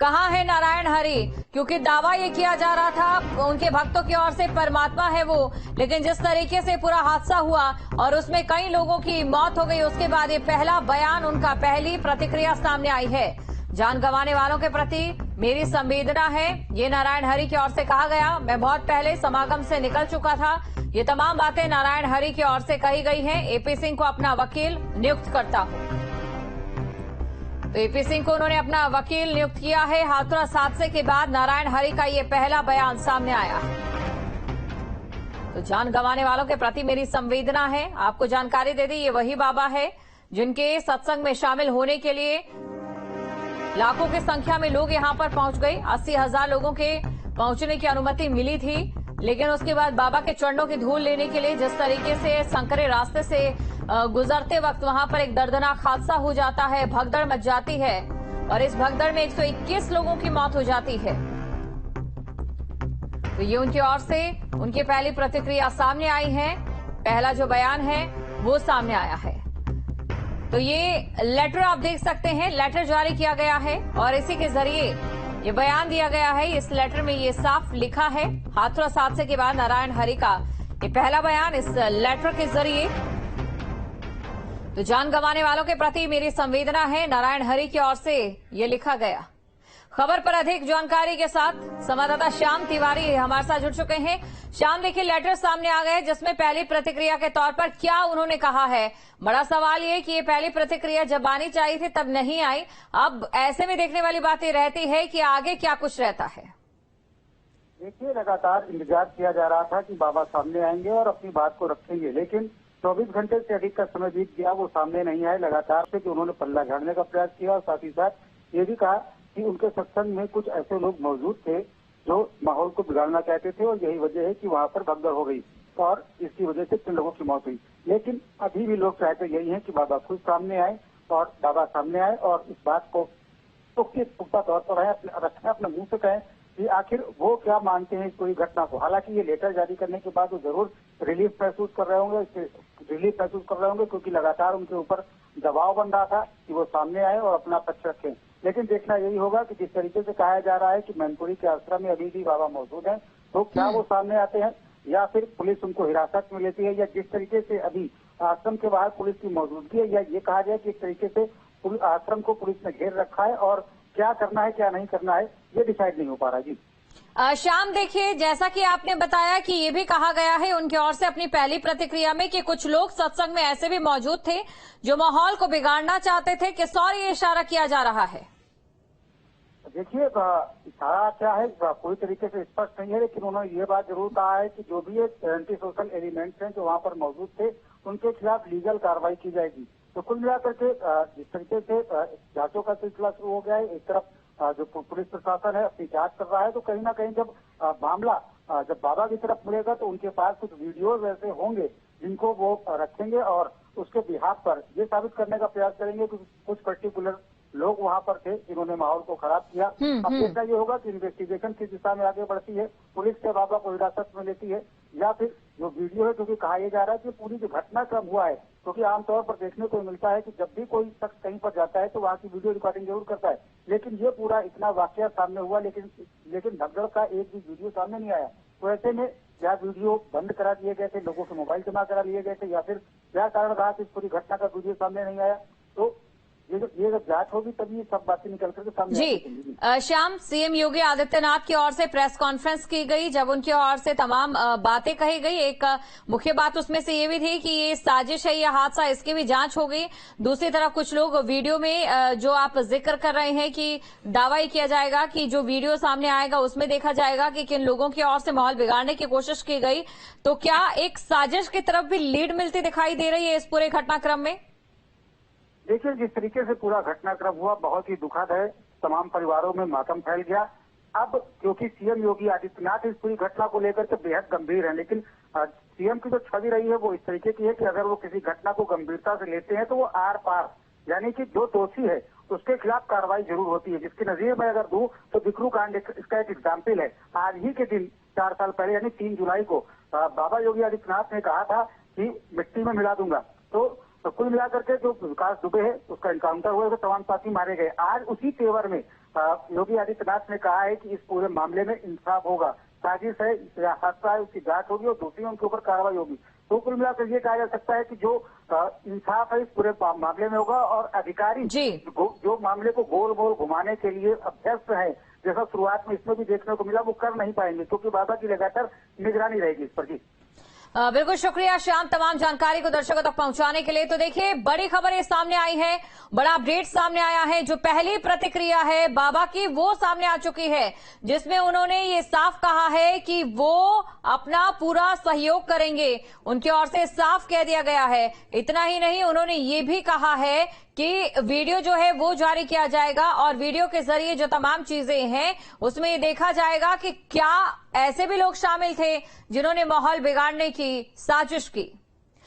कहाँ है नारायण हरि? क्योंकि दावा ये किया जा रहा था उनके भक्तों की ओर से परमात्मा है वो, लेकिन जिस तरीके से पूरा हादसा हुआ और उसमें कई लोगों की मौत हो गई, उसके बाद ये पहला बयान उनका, पहली प्रतिक्रिया सामने आई है। जान गंवाने वालों के प्रति मेरी संवेदना है, ये नारायण हरि की ओर से कहा गया। मैं बहुत पहले समागम से निकल चुका था। ये तमाम बातें नारायण हरि की ओर से कही गई हैं। एपी सिंह को अपना वकील नियुक्त करता हूं। तो एपी सिंह को उन्होंने अपना वकील नियुक्त किया है। हाथरस हादसे के बाद नारायण हरि का ये पहला बयान सामने आया है। तो जान गंवाने वालों के प्रति मेरी संवेदना है। आपको जानकारी दे दी, ये वही बाबा है जिनके सत्संग में शामिल होने के लिए लाखों की संख्या में लोग यहां पर पहुंच गए। 80,000 लोगों के पहुंचने की अनुमति मिली थी, लेकिन उसके बाद बाबा के चरणों की धूल लेने के लिए जिस तरीके से संकरे रास्ते से गुजरते वक्त वहां पर एक दर्दनाक हादसा हो जाता है, भगदड़ मच जाती है और इस भगदड़ में 121 लोगों की मौत हो जाती है। तो ये उनकी ओर से उनकी पहली प्रतिक्रिया सामने आई है। पहला जो बयान है वो सामने आया है। तो ये लेटर आप देख सकते हैं, लेटर जारी किया गया है और इसी के जरिए ये बयान दिया गया है। इस लेटर में ये साफ लिखा है, हाथरस हादसे के बाद नारायण हरि का ये पहला बयान इस लेटर के जरिए। तो जान गंवाने वालों के प्रति मेरी संवेदना है, नारायण हरि की ओर से ये लिखा गया। खबर पर अधिक जानकारी के साथ संवाददाता श्याम तिवारी हमारे साथ जुड़ चुके हैं। श्याम, देखिए लेटर सामने आ गए जिसमें पहली प्रतिक्रिया के तौर पर क्या उन्होंने कहा है। बड़ा सवाल ये कि ये पहली प्रतिक्रिया जब आनी चाहिए थी तब नहीं आई। अब ऐसे में देखने वाली बात ये रहती है कि आगे क्या कुछ रहता है। देखिए, लगातार इंतजार किया जा रहा था कि बाबा सामने आएंगे और अपनी बात को रखेंगे, लेकिन 24 घंटे से अधिक का समय बीत गया, वो सामने नहीं आए। लगातार से कि उन्होंने पल्ला झाड़ने का प्रयास किया और साथ ही साथ ये भी कहा कि उनके सत्संग में कुछ ऐसे लोग मौजूद थे जो माहौल को बिगाड़ना चाहते थे और यही वजह है कि वहां पर भगदड़ हो गई और इसकी वजह से 3 लोगों की मौत हुई। लेकिन अभी भी लोग चाहते यही है कि बाबा खुद सामने आए और बाबा सामने आए और इस बात को पुख्ता तौर पर रखें, अपने मुंह से कहें कि आखिर वो क्या मानते हैं इस पूरी घटना को। हालांकि ये लेटर जारी करने के बाद वो जरूर रिलीफ महसूस कर रहे होंगे, क्योंकि लगातार उनके ऊपर दबाव बन रहा था कि वो सामने आए और अपना पक्ष रखें। लेकिन देखना यही होगा कि जिस तरीके से कहा जा रहा है कि मैनपुरी के आश्रम में अभी भी बाबा मौजूद हैं, तो क्या वो सामने आते हैं या फिर पुलिस उनको हिरासत में लेती है, या जिस तरीके से अभी आश्रम के बाहर पुलिस की मौजूदगी है, या ये कहा जाए कि एक तरीके से आश्रम को पुलिस ने घेर रखा है और क्या करना है क्या नहीं करना है ये डिसाइड नहीं हो पा रहा। जी श्याम, देखिए जैसा कि आपने बताया कि ये भी कहा गया है उनकी ओर से अपनी पहली प्रतिक्रिया में कि कुछ लोग सत्संग में ऐसे भी मौजूद थे जो माहौल को बिगाड़ना चाहते थे। किस और ये इशारा किया जा रहा है? देखिए, इशारा क्या है पूरी तरीके से स्पष्ट नहीं है, लेकिन उन्होंने ये बात जरूर कहा है कि जो भी एंटी सोशल एलिमेंट्स हैं जो वहाँ पर मौजूद थे उनके खिलाफ लीगल कार्रवाई की जाएगी। तो कुल मिलाकर के जिस तरीके से जांचों का सिलसिला शुरू हो गया है, एक तरफ जो पुलिस प्रशासन है अपनी जांच कर रहा है, तो कहीं ना कहीं जब मामला जब बाबा की तरफ मुड़ेगा तो उनके पास कुछ वीडियोज ऐसे होंगे जिनको वो रखेंगे और उसके बिहाफ पर ये साबित करने का प्रयास करेंगे कि कुछ पर्टिकुलर लोग वहां पर थे जिन्होंने माहौल को खराब किया। अब देखना ये होगा कि इन्वेस्टिगेशन किस दिशा में आगे बढ़ती है, पुलिस के बाबा को हिरासत में लेती है या फिर जो वीडियो है, क्योंकि कहा यह जा रहा है कि पूरी जो घटनाक्रम हुआ है, क्योंकि आमतौर पर देखने को मिलता है कि जब भी कोई शख्स कहीं पर जाता है तो वहाँ की वीडियो रिकॉर्डिंग जरूर करता है, लेकिन ये पूरा इतना वाकया सामने हुआ लेकिन भगदड़ का एक भी वीडियो सामने नहीं आया। तो ऐसे में क्या वीडियो बंद करा दिए गए थे, लोगों के मोबाइल जमा करा लिए गए थे, या फिर क्या कारण रहा कि इस पूरी घटना का वीडियो सामने नहीं आया, तो ये जब जांच होगी तभी सब बातें निकल करके सामने जी श्याम, सीएम योगी आदित्यनाथ की ओर से प्रेस कॉन्फ्रेंस की गई, जब उनकी ओर से तमाम बातें कही गई। एक मुख्य बात उसमें से ये भी थी कि ये साजिश है, ये हादसा, इसकी भी जांच हो गई। दूसरी तरफ कुछ लोग वीडियो में जो आप जिक्र कर रहे हैं कि दावा ही किया जाएगा कि जो वीडियो सामने आएगा उसमें देखा जाएगा कि किन लोगों की ओर से माहौल बिगाड़ने की कोशिश की गई। तो क्या एक साजिश की तरफ भी लीड मिलती दिखाई दे रही है इस पूरे घटनाक्रम में? देखिए, जिस तरीके से पूरा घटनाक्रम हुआ बहुत ही दुखद है, तमाम परिवारों में मातम फैल गया। अब क्योंकि सीएम योगी आदित्यनाथ इस पूरी घटना को लेकर के बेहद गंभीर है, लेकिन सीएम की जो छवि रही है वो इस तरीके की है कि अगर वो किसी घटना को गंभीरता से लेते हैं तो वो आर पार, यानी कि जो दोषी है उसके खिलाफ कार्रवाई जरूर होती है। जिसकी नजीर में अगर दूं तो बिकरू कांड इसका एक एग्जाम्पल है। आज ही के दिन 4 साल पहले यानी 3 जुलाई को बाबा योगी आदित्यनाथ ने कहा था कि मिट्टी में मिला दूंगा, तो कुल मिलाकर के जो विकास दुबे है उसका एनकाउंटर हुआ, तमाम साथी मारे गए। आज उसी तेवर में योगी आदित्यनाथ ने कहा है कि इस पूरे मामले में इंसाफ होगा, साजिश है, हादसा है, उसकी जांच होगी और दूसरी उनके ऊपर कार्रवाई होगी। तो कुल मिलाकर ये कहा जा सकता है कि जो इंसाफ है इस पूरे मामले में होगा और अधिकारी जो मामले को गोल गोल घुमाने के लिए अभ्यस्त है, जैसा शुरुआत में इसमें भी देखने को मिला, वो कर नहीं पाएंगे क्योंकि बाबा की लगातार निगरानी रहेगी इस पर। जी बिल्कुल शुक्रिया श्याम, तमाम जानकारी को दर्शकों तक पहुंचाने के लिए। तो देखिए, बड़ी खबर ये सामने आई है, बड़ा अपडेट सामने आया है। जो पहली प्रतिक्रिया है बाबा की वो सामने आ चुकी है, जिसमें उन्होंने ये साफ कहा है कि वो अपना पूरा सहयोग करेंगे। उनकी ओर से साफ कह दिया गया है। इतना ही नहीं, उन्होंने ये भी कहा है कि वीडियो जो है वो जारी किया जाएगा और वीडियो के जरिए जो तमाम चीजें हैं उसमें ये देखा जाएगा कि क्या ऐसे भी लोग शामिल थे जिन्होंने माहौल बिगाड़ने की साजिश की।